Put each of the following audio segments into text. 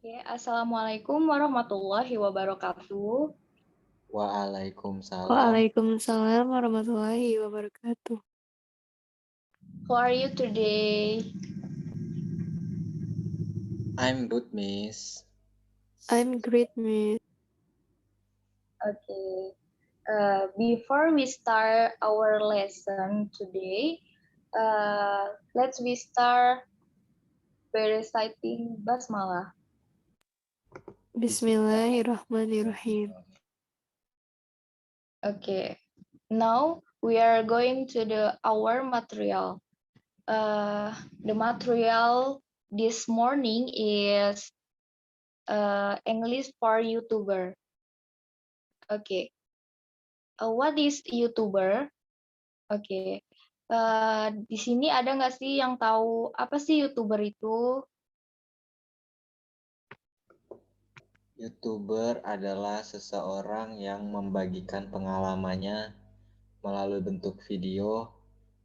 Oke, Assalamualaikum warahmatullahi wabarakatuh. Waalaikumsalam. Waalaikumsalam warahmatullahi wabarakatuh. How are you today? I'm good, Miss. I'm great, Miss. Okay. Before we start our lesson today, let's we start by reciting basmalah. Bismillahirrahmanirrahim. Okay. Now we are going to our material. The material this morning is English for YouTuber. Okay. What is YouTuber? Oke. Di sini ada nggak sih yang tahu apa sih YouTuber itu? YouTuber adalah seseorang yang membagikan pengalamannya melalui bentuk video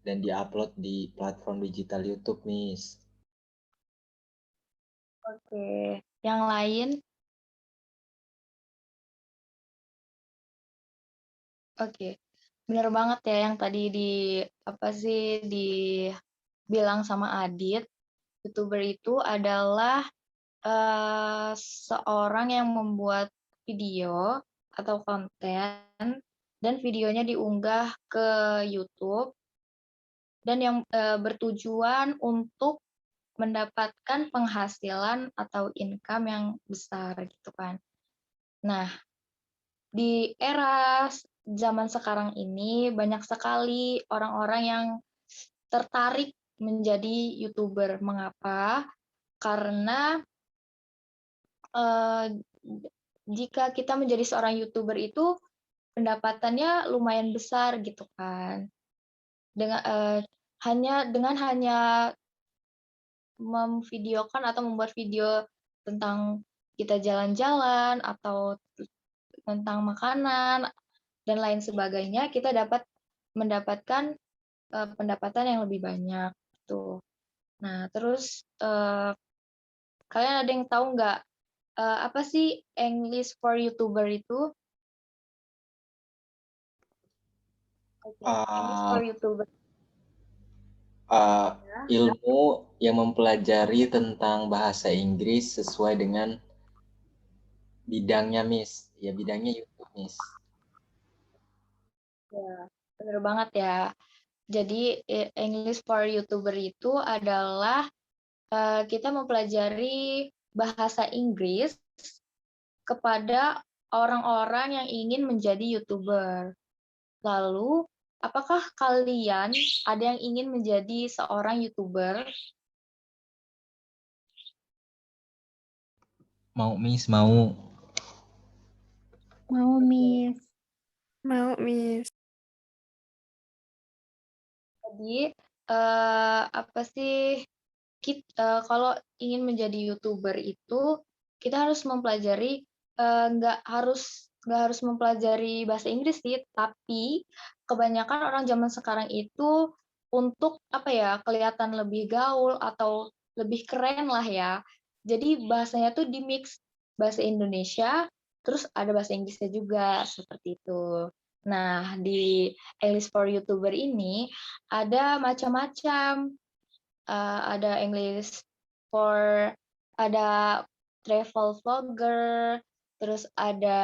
dan diupload di platform digital YouTube, Miss. Oke. Yang lain? Oke. Bener banget ya yang tadi dibilang sama Adit. YouTuber itu adalah seorang yang membuat video atau konten dan videonya diunggah ke YouTube dan yang bertujuan untuk mendapatkan penghasilan atau income yang besar gitu kan. Nah, di era zaman sekarang ini banyak sekali orang-orang yang tertarik menjadi YouTuber. Mengapa? Karena jika kita menjadi seorang YouTuber itu pendapatannya lumayan besar gitu kan. Dengan hanya memvideokan atau membuat video tentang kita jalan-jalan atau tentang makanan dan lain sebagainya, kita dapat mendapatkan pendapatan yang lebih banyak tuh. Nah, terus kalian ada yang tahu nggak apa sih English for YouTuber itu? English for YouTuber. Ilmu yang mempelajari tentang bahasa Inggris sesuai dengan bidangnya, Miss. Ya, bidangnya YouTube, Miss. Ya, benar banget ya. Jadi English for YouTuber itu adalah kita mempelajari bahasa Inggris kepada orang-orang yang ingin menjadi YouTuber. Lalu, apakah kalian ada yang ingin menjadi seorang YouTuber? Mau, Miss, mau. Mau, Miss. Mau, Miss. Jadi, apa sih kalau ingin menjadi YouTuber itu kita harus mempelajari nggak harus mempelajari bahasa Inggris sih, tapi kebanyakan orang zaman sekarang itu untuk apa ya kelihatan lebih gaul atau lebih keren lah ya. Jadi bahasanya tuh di mix bahasa Indonesia, terus ada bahasa Inggrisnya juga seperti itu. Nah, di English for YouTuber ini ada macam-macam. Ada English for ada travel vlogger, terus ada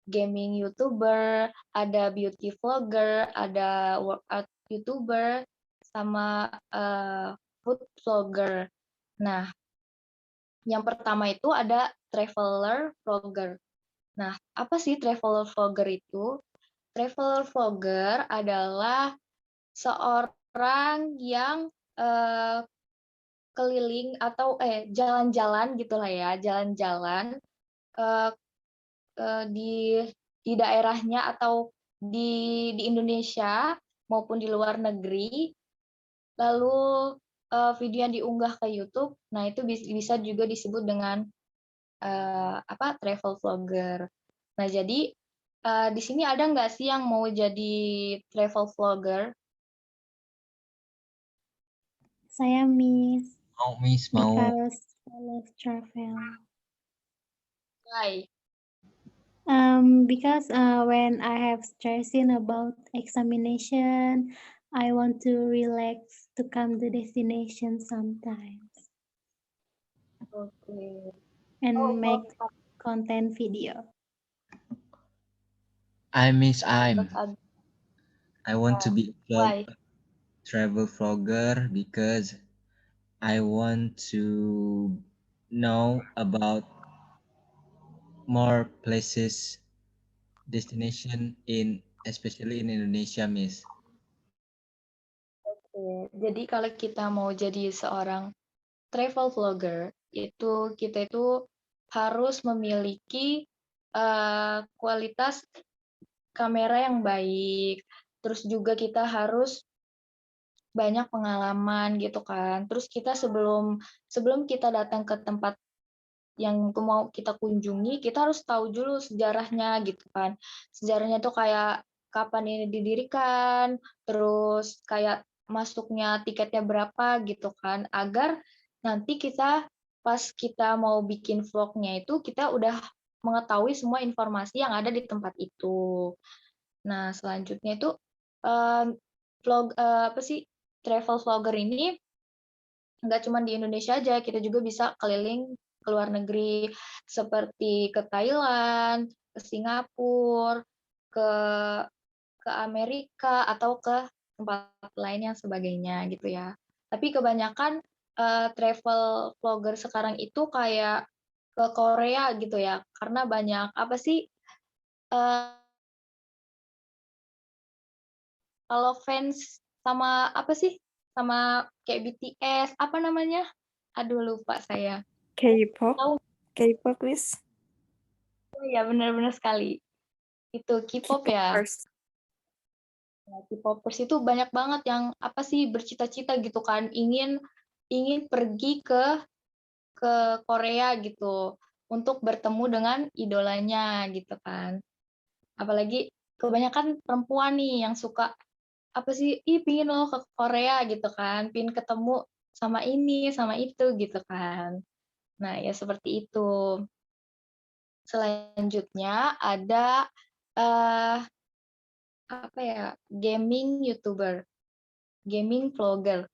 gaming YouTuber, ada beauty vlogger, ada workout YouTuber, sama food vlogger. Nah, yang pertama itu ada traveler vlogger. Nah, apa sih traveler vlogger itu? Traveler vlogger adalah seorang yang keliling atau jalan-jalan gitulah ya, jalan-jalan di daerahnya atau di Indonesia maupun di luar negeri, lalu video yang diunggah ke YouTube, nah itu bisa juga disebut dengan travel vlogger. Nah jadi di sini ada nggak sih yang mau jadi travel vlogger? Saya, Miss. Mau, Miss, mau. Because I love travel. Why? Because when I have stressing about examination, I want to relax to come to destination sometimes Okay. and Oh, make content video. I miss Menurut I'm. I want to be a why? travel vlogger because I want to know about more places, destination especially in Indonesia, Miss. Oke. Jadi kalau kita mau jadi seorang travel vlogger, kita itu harus memiliki kualitas kamera yang baik. Terus juga kita harus banyak pengalaman gitu kan. Terus kita sebelum kita datang ke tempat yang mau kita kunjungi, kita harus tahu dulu sejarahnya gitu kan. Sejarahnya tuh kayak kapan ini didirikan, terus kayak masuknya tiketnya berapa gitu kan, agar nanti pas kita mau bikin vlognya itu kita udah mengetahui semua informasi yang ada di tempat itu. Nah, selanjutnya itu travel vlogger ini nggak cuma di Indonesia aja, kita juga bisa keliling ke luar negeri seperti ke Thailand, ke Singapura, ke Amerika atau ke tempat lain yang sebagainya gitu ya. Tapi kebanyakan travel vlogger sekarang itu kayak ke Korea gitu ya, karena banyak eh, kalau fans sama sama kayak BTS, apa namanya? Aduh lupa saya. K-pop. Tahu? K-pop, Miss. Oh ya, benar-benar sekali. Itu K-pop ya. K-popers. Nah, K-popers itu banyak banget yang bercita-cita gitu kan, ingin pergi ke Korea gitu untuk bertemu dengan idolanya gitu kan. Apalagi kebanyakan perempuan nih yang suka pingin loh ke Korea gitu kan, pingin ketemu sama ini, sama itu gitu kan. Nah, ya seperti itu. Selanjutnya ada eh gaming YouTuber, gaming vlogger.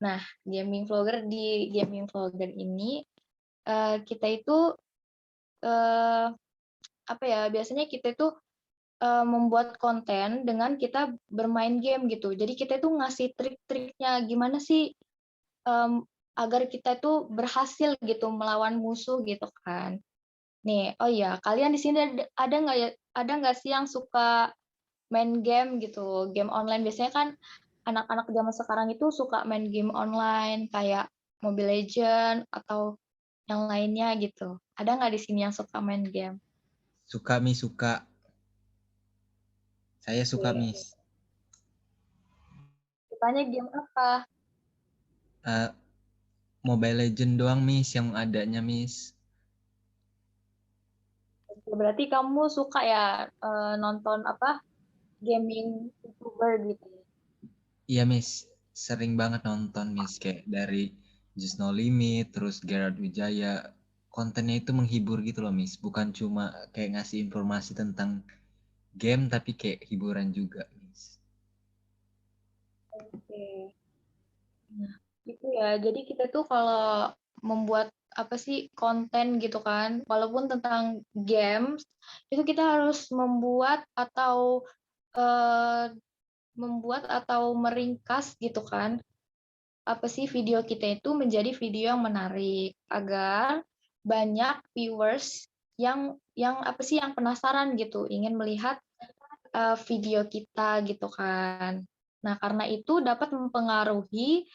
Nah, gaming vlogger ini kita itu eh biasanya kita itu membuat konten dengan kita bermain game gitu. Jadi kita itu ngasih trik-triknya gimana sih agar kita itu berhasil gitu melawan musuh gitu kan. Nih, oh iya, kalian di sini ada nggak sih yang suka main game gitu, game online? Biasanya kan anak-anak zaman sekarang itu suka main game online kayak Mobile Legends atau yang lainnya gitu. Ada nggak di sini yang suka main game? Suka, Miss, suka. Saya suka, Oke. Miss. Sukanya game apa? Mobile Legend doang, Miss, yang adanya, Miss. Berarti kamu suka ya nonton gaming YouTuber gitu. Iya, Miss. Sering banget nonton, Miss. Kayak dari Just No Limit, terus Gerard Wijaya. Kontennya itu menghibur gitu loh, Miss. Bukan cuma kayak ngasih informasi tentang game, tapi kayak hiburan juga, Miss. Oke. Nah, gitu ya. Jadi kita tuh kalau membuat konten gitu kan, walaupun tentang games, itu kita harus eh, membuat atau meringkas gitu kan, video kita itu menjadi video yang menarik agar banyak viewers yang penasaran gitu, ingin melihat video kita gitu kan. Nah, karena itu dapat mempengaruhi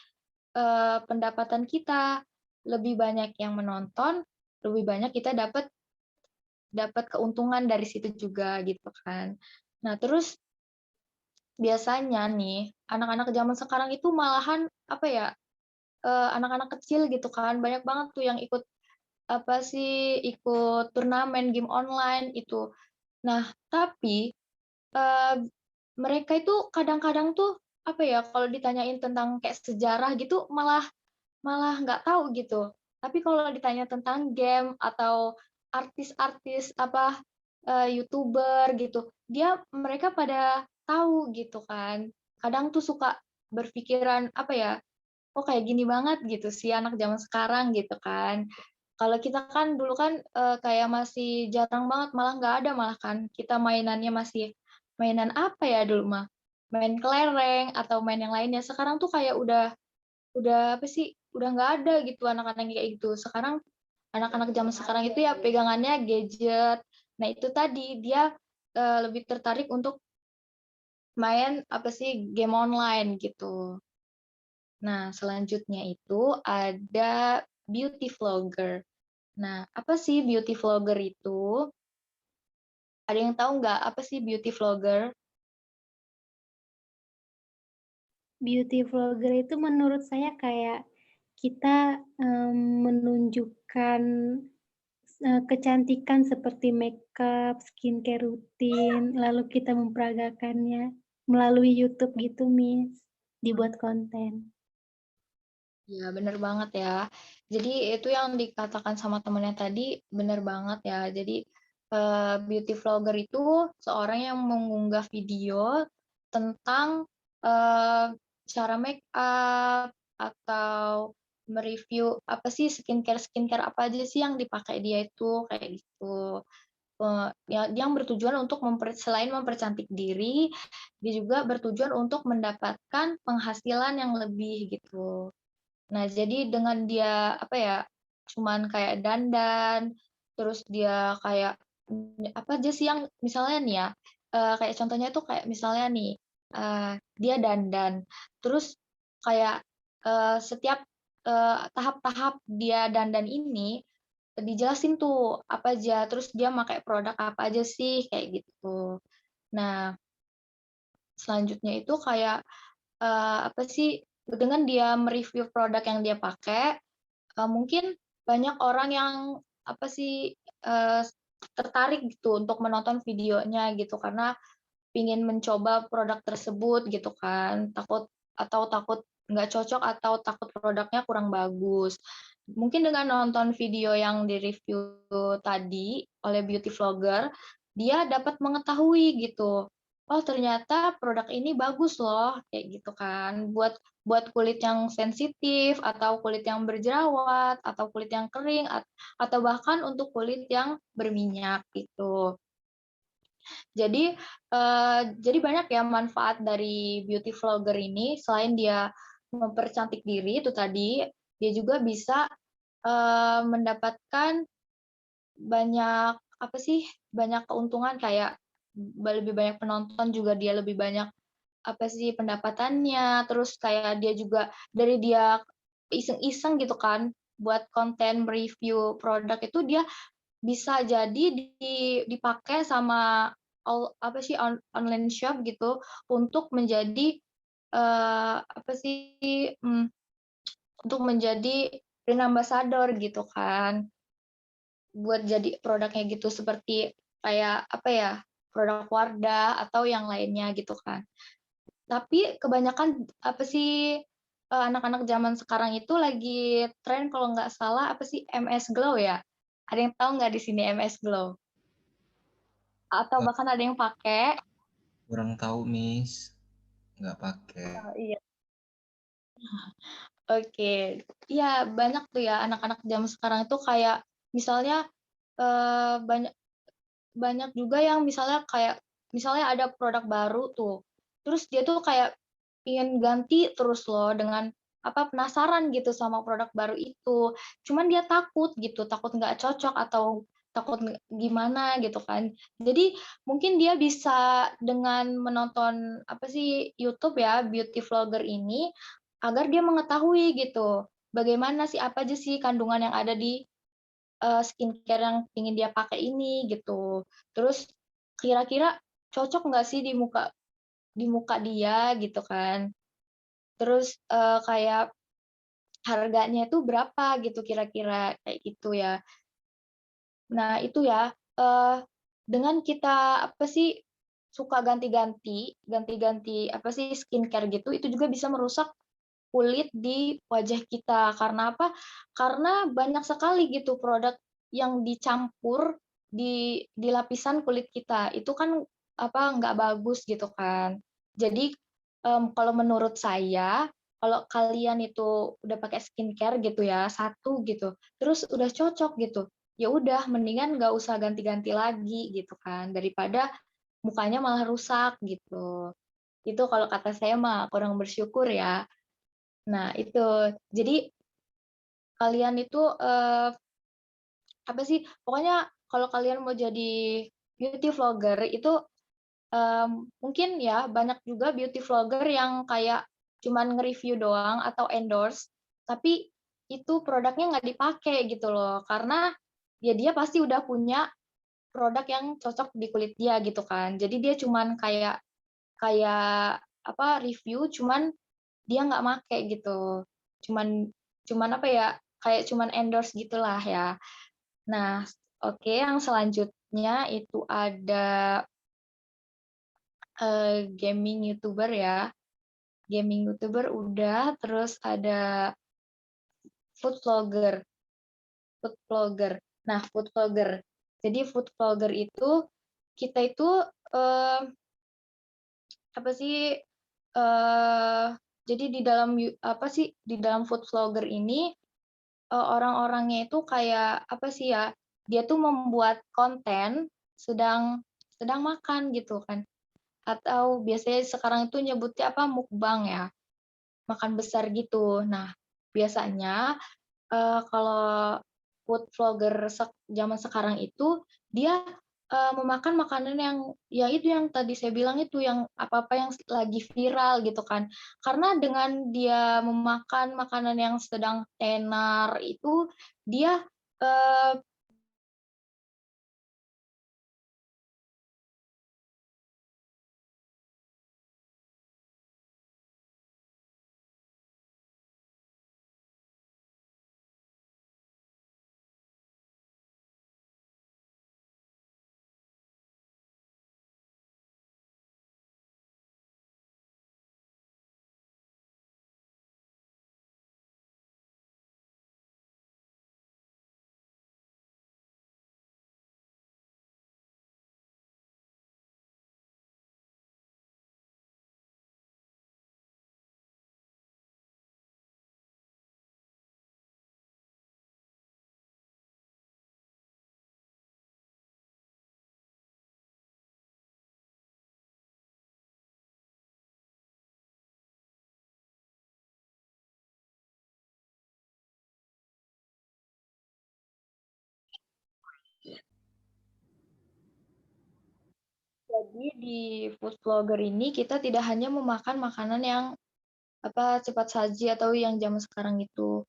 pendapatan kita. Lebih banyak yang menonton, lebih banyak kita dapat keuntungan dari situ juga gitu kan. Nah, terus biasanya nih anak-anak zaman sekarang itu malahan anak-anak kecil gitu kan, banyak banget tuh yang ikut turnamen game online itu. Nah, tapi mereka itu kadang-kadang tuh kalau ditanyain tentang kayak sejarah gitu malah malah nggak tahu gitu. Tapi kalau ditanya tentang game atau artis-artis apa YouTuber gitu. Mereka pada tahu gitu kan. Kadang tuh suka berpikiran apa ya, kok kayak gini banget gitu sih anak zaman sekarang gitu kan. Kalau kita kan dulu kan kayak masih jarang banget, malah nggak ada malah kan. Kita mainannya masih mainan apa ya dulu mah? Main kelereng atau main yang lainnya. Sekarang tuh kayak udah apa sih? Udah nggak ada gitu anak-anak kayak gitu. Sekarang anak-anak zaman sekarang itu ya pegangannya gadget. Nah, itu tadi dia lebih tertarik untuk main apa sih game online gitu. Nah, selanjutnya itu ada beauty vlogger. Nah, apa sih beauty vlogger itu? Ada yang tahu nggak apa sih beauty vlogger? Beauty vlogger itu menurut saya kayak kita menunjukkan kecantikan seperti makeup, skincare rutin, lalu kita memperagakannya melalui YouTube gitu, Miss, dibuat konten. Ya, bener banget ya. Jadi itu yang dikatakan sama temennya tadi bener banget ya. Jadi beauty vlogger itu seorang yang mengunggah video tentang cara make up atau mereview apa sih skincare apa aja sih yang dipakai dia itu kayak gitu. Yang bertujuan untuk selain mempercantik diri, dia juga bertujuan untuk mendapatkan penghasilan yang lebih gitu. Nah, jadi dengan dia apa ya, cuman kayak dandan, terus dia kayak apa aja sih yang misalnya nih ya, kayak contohnya tuh kayak misalnya nih, dia dandan, terus kayak setiap tahap-tahap dia dandan ini dijelasin tuh apa aja, terus dia pakai produk apa aja sih kayak gitu. Nah, selanjutnya itu kayak apa sih, dengan dia mereview produk yang dia pakai, mungkin banyak orang yang apa sih, tertarik gitu untuk menonton videonya gitu, karena ingin mencoba produk tersebut gitu kan, takut nggak cocok atau takut produknya kurang bagus. Mungkin dengan nonton video yang di-review tadi oleh beauty vlogger, dia dapat mengetahui gitu, "Oh ternyata produk ini bagus loh," kayak gitu kan, buat kulit yang sensitif, atau kulit yang berjerawat, atau kulit yang kering, atau bahkan untuk kulit yang berminyak gitu. Jadi banyak ya manfaat dari beauty vlogger ini, selain dia mempercantik diri itu tadi, dia juga bisa mendapatkan banyak apa sih, banyak keuntungan kayak lebih banyak penonton juga dia lebih banyak apa sih pendapatannya, terus kayak dia juga dari dia iseng-iseng gitu kan buat konten review produk itu dia bisa jadi dipakai sama apa sih online shop gitu untuk menjadi apa sih untuk menjadi brand ambassador gitu kan, buat jadi produknya gitu seperti kayak apa ya, produk Wardah atau yang lainnya gitu kan. Tapi kebanyakan apa sih anak-anak zaman sekarang itu lagi tren kalau nggak salah apa sih MS Glow ya? Ada yang tahu nggak di sini MS Glow? Atau Eh, bahkan ada yang pakai? kurang tahu, Miss. Nggak pakai. Iya. Oke. Iya, banyak tuh ya anak-anak zaman sekarang itu kayak misalnya banyak banyak juga yang misalnya ada produk baru tuh, terus dia tuh kayak ingin ganti terus loh dengan apa, penasaran gitu sama produk baru itu. Cuman dia takut gitu, takut nggak cocok atau takut gimana gitu kan. Jadi mungkin dia bisa dengan menonton apa sih, YouTube ya, beauty vlogger ini, agar dia mengetahui gitu, bagaimana sih, apa aja sih kandungan yang ada di skincare yang ingin dia pakai ini gitu. Terus kira-kira cocok nggak sih di muka dia gitu kan. Terus kayak harganya itu berapa gitu kira-kira kayak gitu ya. Nah itu ya dengan kita apa sih suka ganti-ganti apa sih skincare gitu, itu juga bisa merusak kulit di wajah kita. Karena apa? Karena banyak sekali gitu produk yang dicampur di lapisan kulit kita. Itu kan nggak bagus gitu kan. Jadi kalau menurut saya, kalau kalian itu udah pakai skincare gitu ya, satu gitu, terus udah cocok gitu, ya udah mendingan nggak usah ganti-ganti lagi gitu kan, daripada mukanya malah rusak gitu. Itu kalau kata saya mah kurang bersyukur ya. Nah itu, jadi kalian itu apa sih, pokoknya kalau kalian mau jadi beauty vlogger itu mungkin ya banyak juga beauty vlogger yang kayak cuman nge-review doang atau endorse, tapi itu produknya nggak dipakai gitu loh, karena ya dia pasti udah punya produk yang cocok di kulit dia gitu kan. Jadi dia cuman kayak kayak review, cuman dia nggak make gitu. Cuman cuman apa ya, kayak cuman endorse gitulah ya. Nah, oke, yang selanjutnya itu ada gaming YouTuber ya. Gaming YouTuber udah, terus ada food vlogger. Food vlogger. Nah, food vlogger. Jadi food vlogger itu kita itu apa sih jadi di dalam food vlogger ini orang-orangnya itu kayak apa sih ya? Dia tuh membuat konten sedang sedang makan gitu kan. Atau biasanya sekarang itu nyebutnya mukbang ya, makan besar gitu. Nah, biasanya kalau food vlogger zaman sekarang itu dia memakan makanan yang itu yang tadi saya bilang itu, yang apa-apa yang lagi viral gitu kan. Karena dengan dia memakan makanan yang sedang tenar itu, dia eh, jadi di food vlogger ini kita tidak hanya memakan makanan yang cepat saji atau yang zaman sekarang itu.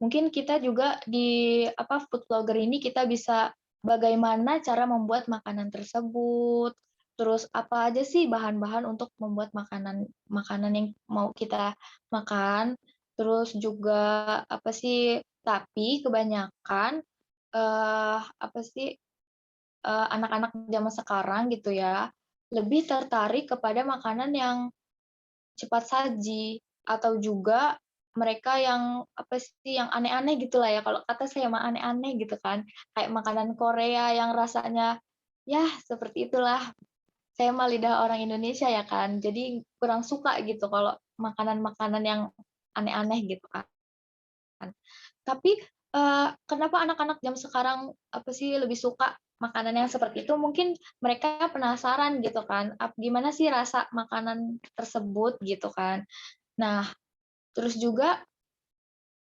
Mungkin kita juga di food vlogger ini kita bisa bagaimana cara membuat makanan tersebut, terus apa aja sih bahan-bahan untuk membuat makanan makanan yang mau kita makan, terus juga tapi kebanyakan anak-anak zaman sekarang gitu ya, lebih tertarik kepada makanan yang cepat saji, atau juga mereka yang yang aneh-aneh gitulah ya, kalau kata saya mah aneh-aneh gitu kan, kayak makanan Korea yang rasanya ya seperti itulah. Saya mah lidah orang Indonesia ya kan, jadi kurang suka gitu kalau makanan-makanan yang aneh-aneh gitu kan. Tapi kenapa anak-anak jam sekarang lebih suka makanan yang seperti itu? Mungkin mereka penasaran gitu kan, gimana sih rasa makanan tersebut gitu kan. Nah, terus juga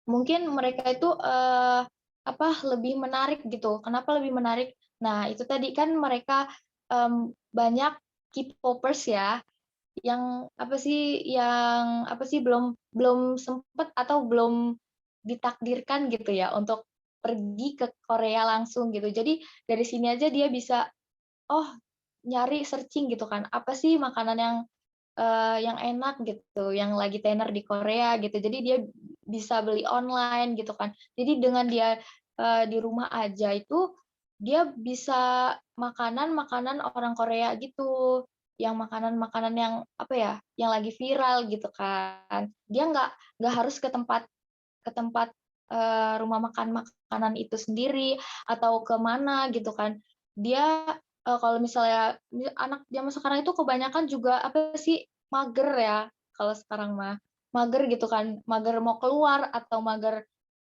mungkin mereka itu lebih menarik gitu. Kenapa lebih menarik? Nah, itu tadi kan mereka banyak K-popers ya, yang belum belum sempat atau belum ditakdirkan gitu ya untuk pergi ke Korea langsung gitu. Jadi dari sini aja dia bisa nyari searching gitu kan, apa sih makanan yang enak gitu, yang lagi tenar di Korea gitu. Jadi dia bisa beli online gitu kan. Jadi dengan dia di rumah aja itu dia bisa makanan-makanan orang Korea gitu, yang makanan-makanan yang yang lagi viral gitu kan. Dia nggak harus ke tempat rumah makan makanan itu sendiri atau ke mana gitu kan. Dia kalau misalnya anak zaman sekarang itu kebanyakan juga apa sih mager ya kalau sekarang mah mager gitu kan, mager mau keluar atau mager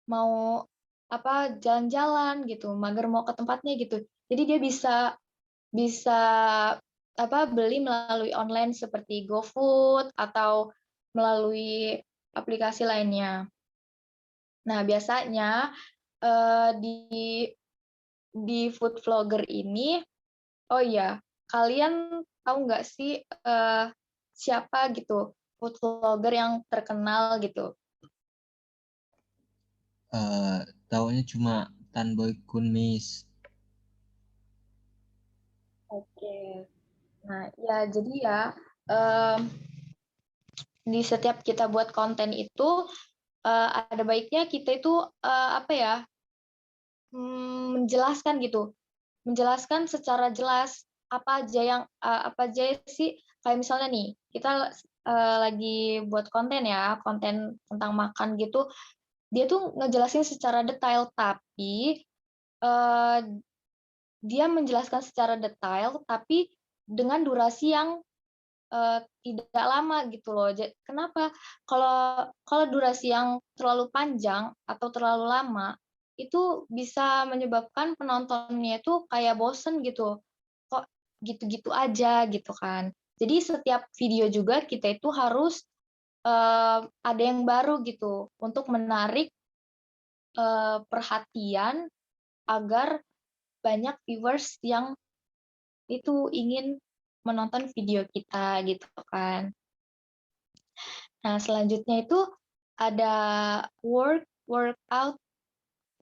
mau apa jalan-jalan gitu, mager mau ke tempatnya gitu. Jadi dia bisa bisa apa beli melalui online seperti GoFood atau melalui aplikasi lainnya. Nah, biasanya di food vlogger ini, oh iya, kalian tahu nggak sih siapa gitu food vlogger yang terkenal gitu? Taunya cuma Tan Boy Kun, Miss. Oke. Nah, ya jadi ya em, di setiap kita buat konten itu ada baiknya kita itu apa ya menjelaskan gitu, menjelaskan secara jelas apa aja sih kayak misalnya nih kita lagi buat konten ya konten tentang makan gitu dia tuh ngejelasin secara detail tapi eh, dia menjelaskan secara detail tapi dengan durasi yang tidak lama gitu loh. Kenapa? Kalau kalau durasi yang terlalu panjang atau terlalu lama itu bisa menyebabkan penontonnya itu kayak bosen gitu. Kok gitu-gitu aja gitu kan. Jadi setiap video juga kita itu harus ada yang baru gitu untuk menarik perhatian agar banyak viewers yang itu ingin menonton video kita gitu kan. Nah, selanjutnya itu ada workout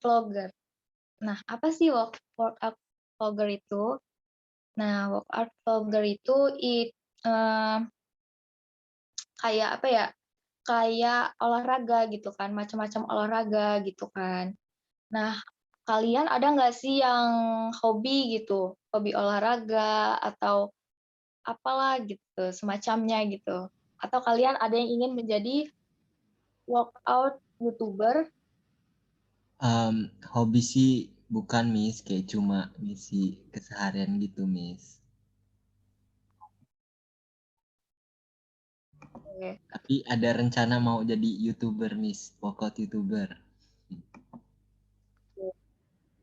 vlogger. Nah, apa sih workout vlogger itu? Nah, workout vlogger itu eh, kayak apa ya? Kayak olahraga gitu kan, macam-macam olahraga gitu kan. Nah, kalian ada nggak sih yang hobi gitu, hobi olahraga atau apalah gitu, semacamnya gitu? Atau kalian ada yang ingin menjadi workout YouTuber? Hobi sih bukan, Miss, kayak cuma ngisi keseharian gitu, Miss. Oke. Tapi ada rencana mau jadi YouTuber, Miss, workout YouTuber.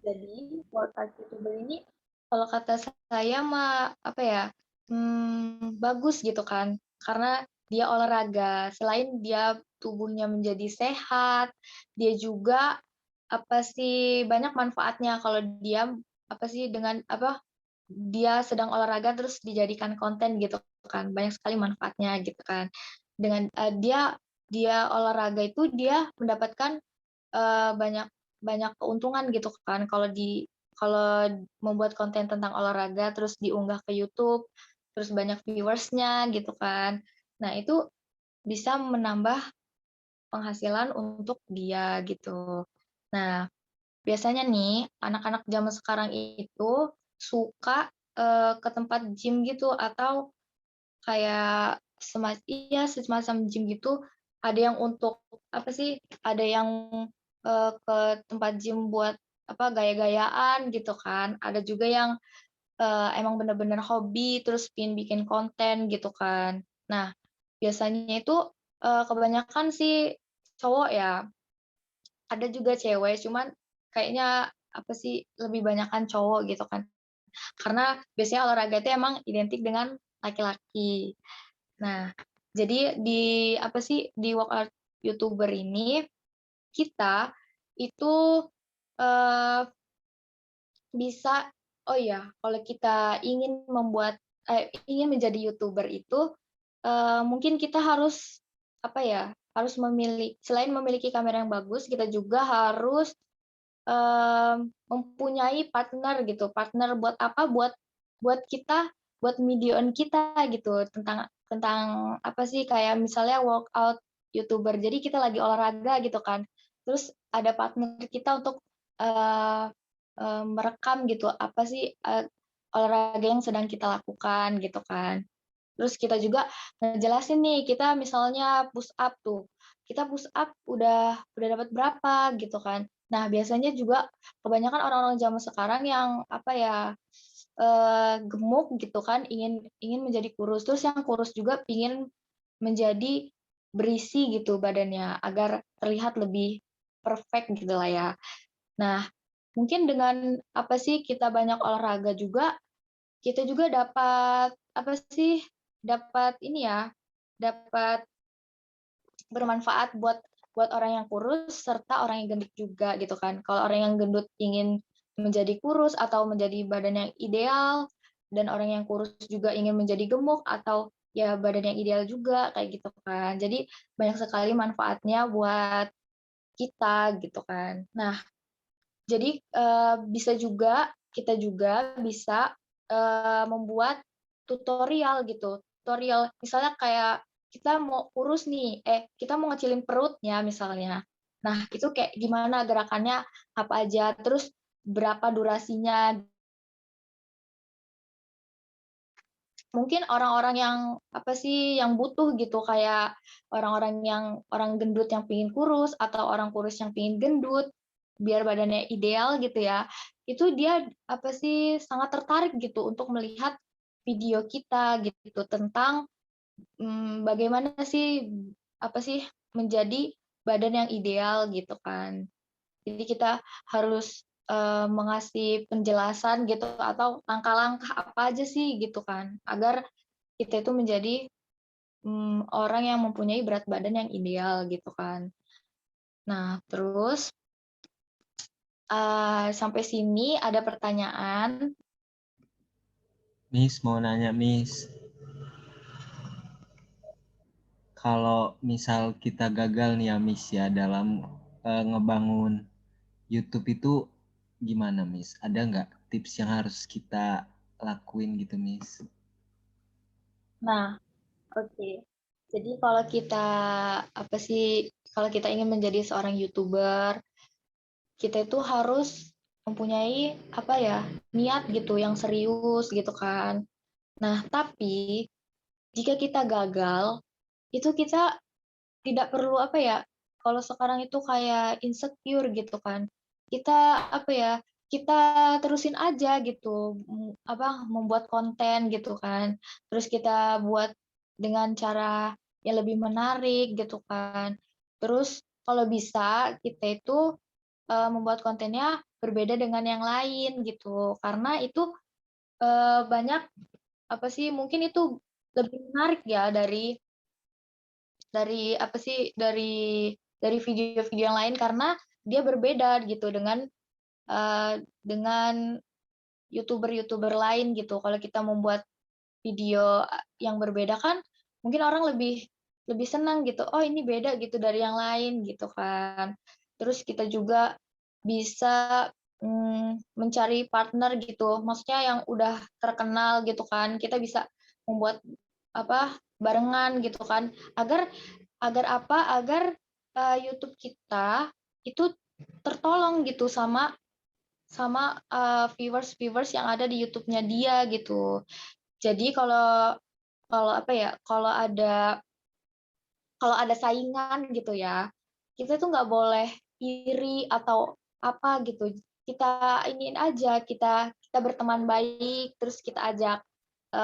Jadi workout YouTuber ini kalau kata saya mah apa ya bagus gitu kan karena dia olahraga selain dia tubuhnya menjadi sehat dia juga apa sih banyak manfaatnya kalau dia apa sih dengan apa dia sedang olahraga terus dijadikan konten gitu kan banyak sekali manfaatnya gitu kan dengan dia olahraga itu dia mendapatkan banyak banyak keuntungan gitu kan kalau membuat konten tentang olahraga terus diunggah ke YouTube terus banyak viewersnya gitu kan. Nah, itu bisa menambah penghasilan untuk dia gitu. Nah, biasanya nih anak-anak zaman sekarang itu suka ke tempat gym gitu atau kayak semacam gym gitu, ada yang untuk apa sih, ada yang, ke tempat gym buat apa, gaya-gayaan gitu kan, ada juga yang, emang bener-bener hobi terus pengen bikin konten gitu kan. Nah, biasanya itu, kebanyakan sih cowok ya, ada juga cewek, cuman kayaknya apa sih, lebih banyakan cowok gitu kan. Karena biasanya olahraga itu emang identik dengan laki-laki. Nah, jadi di apa sih di workout YouTuber ini kita itu eh, bisa oh ya kalau kita ingin menjadi YouTuber itu mungkin kita harus apa ya harus memiliki selain memiliki kamera yang bagus kita juga harus mempunyai partner gitu partner buat apa buat kita buat videoin kita gitu tentang apa sih kayak misalnya workout YouTuber jadi kita lagi olahraga gitu kan terus ada partner kita untuk eh, merekam gitu apa sih olahraga yang sedang kita lakukan gitu kan terus kita juga ngejelasin nih kita misalnya push up tuh kita push up udah dapat berapa gitu kan. Nah, biasanya juga kebanyakan orang-orang zaman sekarang yang apa ya, gemuk gitu kan, ingin menjadi kurus, terus yang kurus juga ingin menjadi berisi gitu badannya agar terlihat lebih perfect gitu lah ya. Nah, mungkin dengan apa sih kita banyak olahraga juga, kita juga dapat apa sih, dapat ini ya, dapat bermanfaat buat orang yang kurus serta orang yang gendut juga gitu kan. Kalau orang yang gendut ingin menjadi kurus atau menjadi badan yang ideal, dan orang yang kurus juga ingin menjadi gemuk atau ya badan yang ideal juga kayak gitu kan. Jadi banyak sekali manfaatnya buat kita gitu kan. Nah, jadi kita juga bisa membuat tutorial gitu. Tutorial misalnya kayak kita mau kurus nih, kita mau ngecilin perutnya misalnya. Nah, itu kayak gimana gerakannya, apa aja, terus berapa durasinya. Mungkin orang-orang yang apa sih, yang butuh gitu, kayak orang gendut yang pingin kurus atau orang kurus yang pingin gendut, biar badannya ideal gitu ya, itu dia apa sih, sangat tertarik gitu untuk melihat video kita gitu tentang, bagaimana sih, apa sih, menjadi badan yang ideal gitu kan. Jadi kita harus, mengasih penjelasan gitu atau langkah-langkah apa aja sih gitu kan, agar kita itu menjadi, orang yang mempunyai berat badan yang ideal gitu kan. Nah terus, sampai sini ada pertanyaan? Miss mau nanya Miss, kalau misal kita gagal nih ya Miss ya dalam ngebangun YouTube itu gimana Miss? Ada nggak tips yang harus kita lakuin gitu Miss? Nah, oke. Jadi kalau kita apa sih, kalau kita ingin menjadi seorang YouTuber, kita itu harus mempunyai apa ya, niat gitu yang serius gitu kan. Nah, tapi jika kita gagal, itu kita tidak perlu apa ya, kalau sekarang itu kayak insecure gitu kan. Kita apa ya, kita terusin aja gitu, membuat konten gitu kan. Terus kita buat dengan cara yang lebih menarik gitu kan. Terus kalau bisa kita itu membuat kontennya berbeda dengan yang lain gitu. Karena itu banyak apa sih, mungkin itu lebih menarik ya dari apa sih, dari video-video yang lain karena dia berbeda gitu dengan YouTuber-YouTuber lain gitu. Kalau kita membuat video yang berbeda kan mungkin orang lebih lebih senang gitu, "Oh ini beda gitu dari yang lain," gitu kan. Terus kita juga bisa, mencari partner gitu, maksudnya yang udah terkenal gitu kan. Kita bisa membuat apa, barengan gitu kan, agar agar apa, agar, YouTube kita itu tertolong gitu sama sama, viewers-viewers yang ada di YouTube-nya dia gitu. Jadi kalau kalau apa ya, kalau ada saingan gitu ya, kita tuh nggak boleh iri atau apa gitu. Kita iniin aja, kita kita berteman baik, terus kita ajak,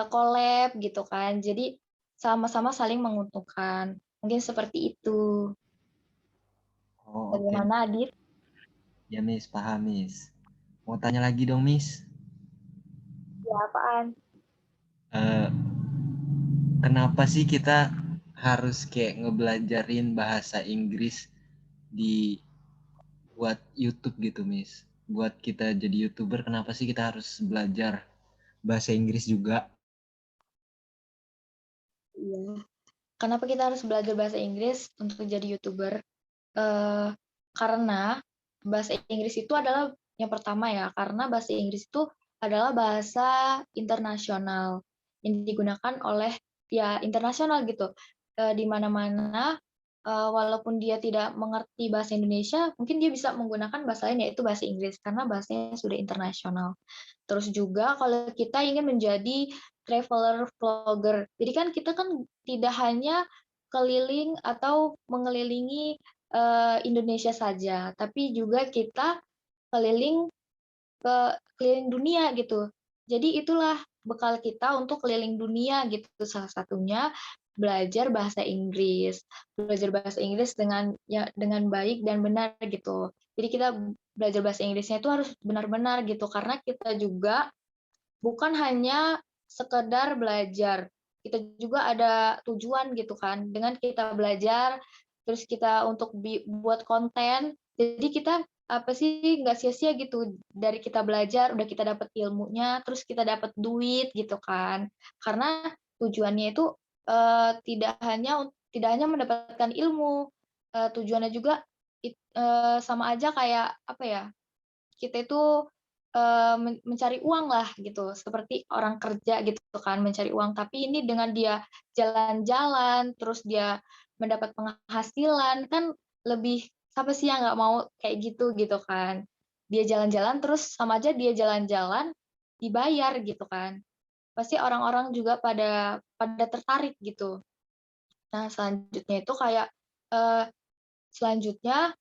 collab gitu kan. Jadi sama-sama saling menguntungkan. Mungkin seperti itu. Oh oke. Bagaimana, Adit? Ya Miss, paham Miss. Mau tanya lagi dong Miss. Ya, apaan? Eh, Kenapa sih kita harus kayak ngebelajarin bahasa Inggris di buat YouTube gitu Miss? Buat kita jadi YouTuber kenapa sih kita harus belajar bahasa Inggris juga? Iya. Kenapa kita harus belajar bahasa Inggris untuk jadi YouTuber? Karena bahasa Inggris itu adalah yang pertama ya, karena bahasa Inggris itu adalah bahasa internasional yang digunakan oleh ya internasional gitu. Di mana-mana, walaupun dia tidak mengerti bahasa Indonesia, mungkin dia bisa menggunakan bahasa lain yaitu bahasa Inggris karena bahasanya sudah internasional. Terus juga kalau kita ingin menjadi traveler vlogger, jadi kan kita kan tidak hanya keliling atau mengelilingi Indonesia saja, tapi juga kita keliling dunia gitu. Jadi itulah bekal kita untuk keliling dunia gitu. Salah satunya belajar bahasa Inggris. Belajar bahasa Inggris dengan baik dan benar gitu. Jadi kita belajar bahasa Inggrisnya itu harus benar-benar gitu, karena kita juga bukan hanya sekedar belajar. Kita juga ada tujuan gitu kan. Dengan kita belajar, terus kita untuk buat konten, jadi kita apa sih nggak sia-sia gitu, dari kita belajar udah kita dapat ilmunya, terus kita dapat duit gitu kan. Karena tujuannya itu tidak hanya mendapatkan ilmu, tujuannya juga sama aja kayak apa ya, kita itu mencari uang lah gitu, seperti orang kerja gitu kan, mencari uang. Tapi ini dengan dia jalan-jalan, terus dia mendapat penghasilan, kan lebih, siapa sih yang nggak mau kayak gitu kan. Dia jalan-jalan, terus sama aja dia jalan-jalan, dibayar gitu kan. Pasti orang-orang juga pada tertarik gitu. Nah, selanjutnya itu kayak, selanjutnya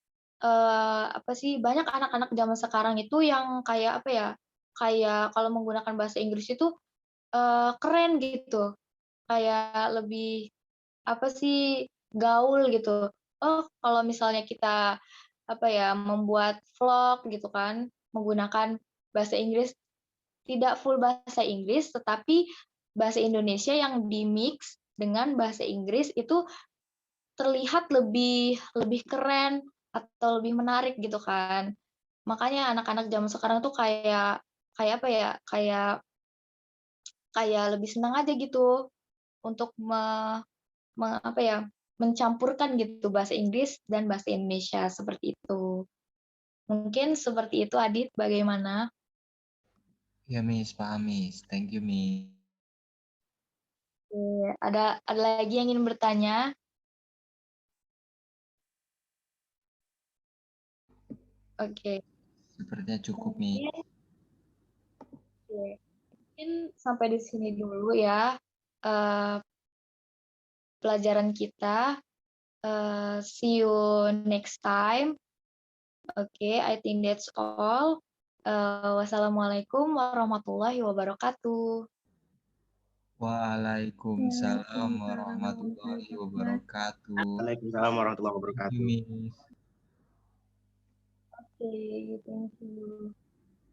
apa sih, banyak anak-anak zaman sekarang itu yang kayak apa ya, kayak kalau menggunakan bahasa Inggris itu keren gitu, kayak lebih apa sih, gaul gitu. Oh, kalau misalnya kita apa ya, membuat vlog gitu kan, menggunakan bahasa Inggris, tidak full bahasa Inggris, tetapi bahasa Indonesia yang di-mix dengan bahasa Inggris itu terlihat lebih keren atau lebih menarik gitu kan. Makanya anak-anak zaman sekarang tuh kayak kayak apa ya, kayak lebih senang aja gitu untuk apa ya, mencampurkan gitu bahasa Inggris dan bahasa Indonesia, seperti itu. Mungkin seperti itu, Adit, bagaimana? Ya Miss, paham Miss. Thank you Miss. Oke, ada lagi yang ingin bertanya? Oke. Sepertinya cukup Miss. Oke. Mungkin sampai di sini dulu ya pelajaran kita. See you next time. Okay, I think that's all. Wassalamualaikum warahmatullahi wabarakatuh. Waalaikumsalam warahmatullahi wabarakatuh. Waalaikumsalam warahmatullahi Thank wabarakatuh. you Miss. Okay, thank you.